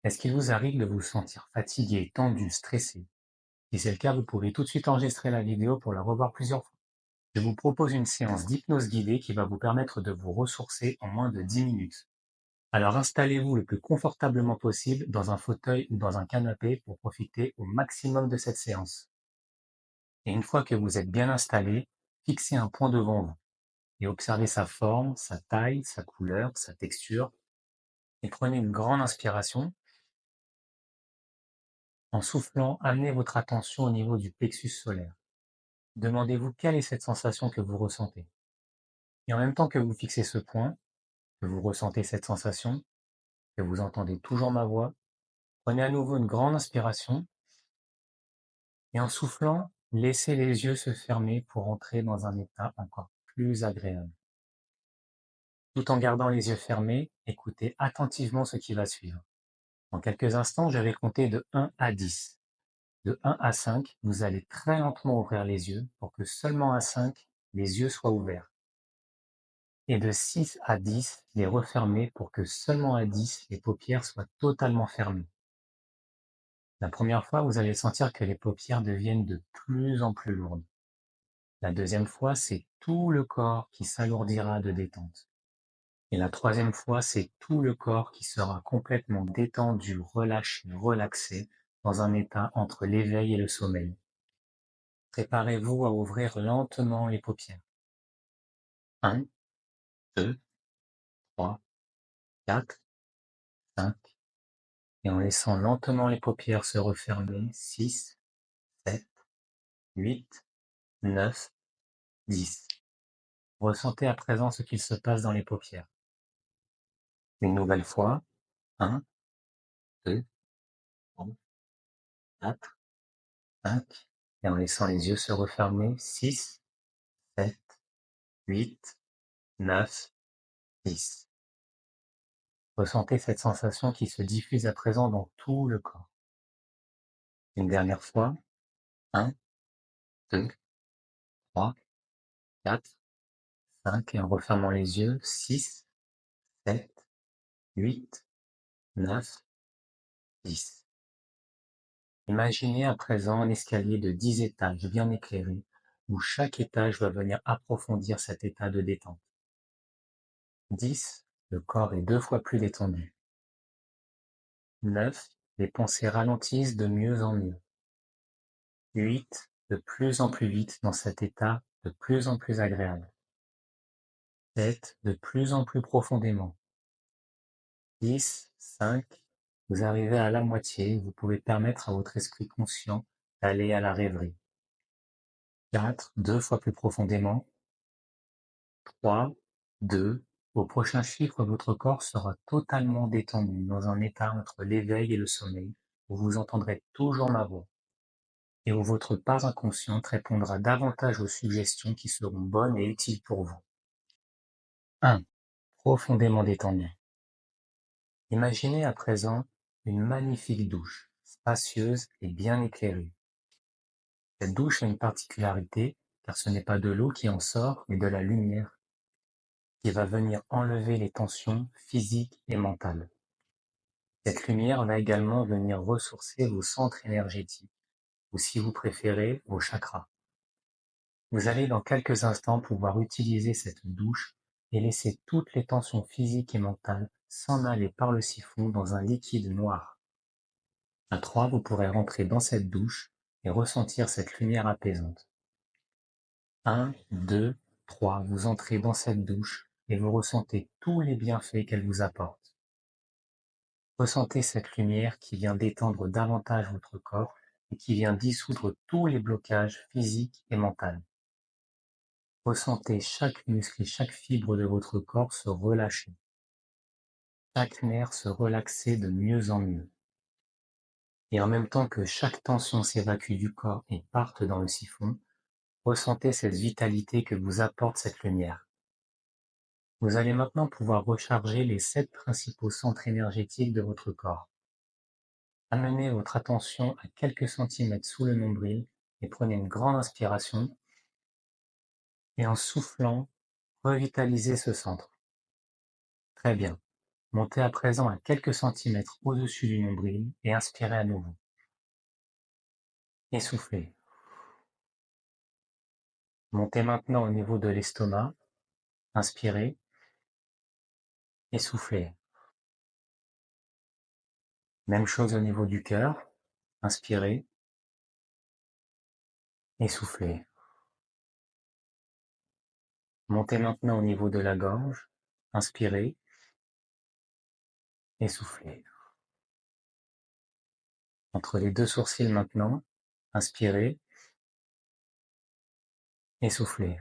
Est-ce qu'il vous arrive de vous sentir fatigué, tendu, stressé? Si c'est le cas, vous pouvez tout de suite enregistrer la vidéo pour la revoir plusieurs fois. Je vous propose une séance d'hypnose guidée qui va vous permettre de vous ressourcer en moins de 10 minutes. Alors installez-vous le plus confortablement possible dans un fauteuil ou dans un canapé pour profiter au maximum de cette séance. Et une fois que vous êtes bien installé, fixez un point devant vous et observez sa forme, sa taille, sa couleur, sa texture. Et prenez une grande inspiration. En soufflant, amenez votre attention au niveau du plexus solaire. Demandez-vous quelle est cette sensation que vous ressentez. Et en même temps que vous fixez ce point, que vous ressentez cette sensation, que vous entendez toujours ma voix, prenez à nouveau une grande inspiration et en soufflant, laissez les yeux se fermer pour entrer dans un état encore plus agréable. Tout en gardant les yeux fermés, écoutez attentivement ce qui va suivre. En quelques instants, je vais compter de 1 à 10. De 1 à 5, vous allez très lentement ouvrir les yeux pour que seulement à 5, les yeux soient ouverts. Et de 6 à 10, les refermer pour que seulement à 10, les paupières soient totalement fermées. La première fois, vous allez sentir que les paupières deviennent de plus en plus lourdes. La deuxième fois, c'est tout le corps qui s'alourdira de détente. Et la troisième fois, c'est tout le corps qui sera complètement détendu, relâché, relaxé, dans un état entre l'éveil et le sommeil. Préparez-vous à ouvrir lentement les paupières. 1, 2, 3, 4, 5. Et en laissant lentement les paupières se refermer, 6, 7, 8, 9, 10. Ressentez à présent ce qu'il se passe dans les paupières. Une nouvelle fois, 1, 2, 3, 4, 5. Et en laissant les yeux se refermer, 6, 7, 8, 9, 10. Ressentez cette sensation qui se diffuse à présent dans tout le corps. Une dernière fois, 1, 2, 3, 4, 5. Et en refermant les yeux, 6, 7, 8, 9, 10. Imaginez à présent un escalier de 10 étages bien éclairé, où chaque étage va venir approfondir cet état de détente. 10, le corps est 2 fois plus détendu. 9, les pensées ralentissent de mieux en mieux. 8, de plus en plus vite dans cet état de plus en plus agréable. 7, de plus en plus profondément. 10, 5, vous arrivez à la moitié, vous pouvez permettre à votre esprit conscient d'aller à la rêverie. 4, 2 fois plus profondément. 3, 2, au prochain chiffre, votre corps sera totalement détendu dans un état entre l'éveil et le sommeil, où vous entendrez toujours ma voix, et où votre part inconsciente répondra davantage aux suggestions qui seront bonnes et utiles pour vous. 1. Profondément détendu. Imaginez à présent une magnifique douche, spacieuse et bien éclairée. Cette douche a une particularité, car ce n'est pas de l'eau qui en sort, mais de la lumière qui va venir enlever les tensions physiques et mentales. Cette lumière va également venir ressourcer vos centres énergétiques, ou si vous préférez, vos chakras. Vous allez dans quelques instants pouvoir utiliser cette douche et laisser toutes les tensions physiques et mentales s'en aller par le siphon dans un liquide noir. À 3, vous pourrez rentrer dans cette douche et ressentir cette lumière apaisante. 1, 2, 3, vous entrez dans cette douche et vous ressentez tous les bienfaits qu'elle vous apporte. Ressentez cette lumière qui vient détendre davantage votre corps et qui vient dissoudre tous les blocages physiques et mentaux. Ressentez chaque muscle et chaque fibre de votre corps se relâcher, chaque nerf se relaxer de mieux en mieux. Et en même temps que chaque tension s'évacue du corps et parte dans le siphon, ressentez cette vitalité que vous apporte cette lumière. Vous allez maintenant pouvoir recharger les 7 principaux centres énergétiques de votre corps. Amenez votre attention à quelques centimètres sous le nombril et prenez une grande inspiration et en soufflant, revitalisez ce centre. Très bien. Montez à présent à quelques centimètres au-dessus du nombril et inspirez à nouveau. Essoufflez. Montez maintenant au niveau de l'estomac. Inspirez. Essoufflez. Même chose au niveau du cœur. Inspirez. Essoufflez. Montez maintenant au niveau de la gorge. Inspirez. Essoufflez. Entre les deux sourcils maintenant. Inspirez. Essoufflez.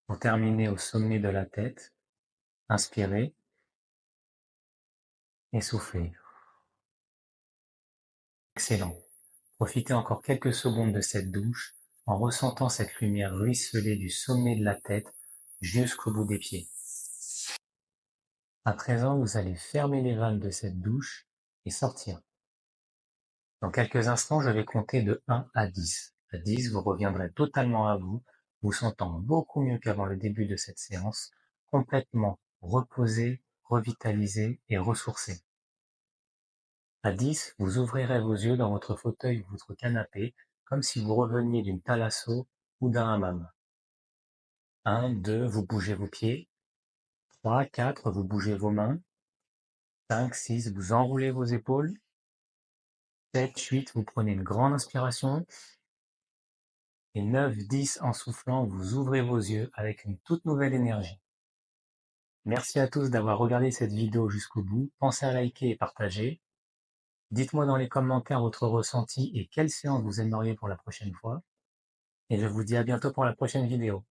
Pour terminer au sommet de la tête, inspirez. Essoufflez. Excellent. Profitez encore quelques secondes de cette douche en ressentant cette lumière ruisseler du sommet de la tête jusqu'au bout des pieds. À présent, vous allez fermer les vannes de cette douche et sortir. Dans quelques instants, je vais compter de 1 à 10. À 10, vous reviendrez totalement à vous, vous sentant beaucoup mieux qu'avant le début de cette séance, complètement reposé, revitalisé et ressourcé. À 10, vous ouvrirez vos yeux dans votre fauteuil ou votre canapé, comme si vous reveniez d'une thalasso ou d'un hammam. 1, 2, vous bougez vos pieds. 3, 4, vous bougez vos mains. 5, 6, vous enroulez vos épaules. 7, 8, vous prenez une grande inspiration. Et 9, 10, en soufflant, vous ouvrez vos yeux avec une toute nouvelle énergie. Merci à tous d'avoir regardé cette vidéo jusqu'au bout. Pensez à liker et partager. Dites-moi dans les commentaires votre ressenti et quelle séance vous aimeriez pour la prochaine fois. Et je vous dis à bientôt pour la prochaine vidéo.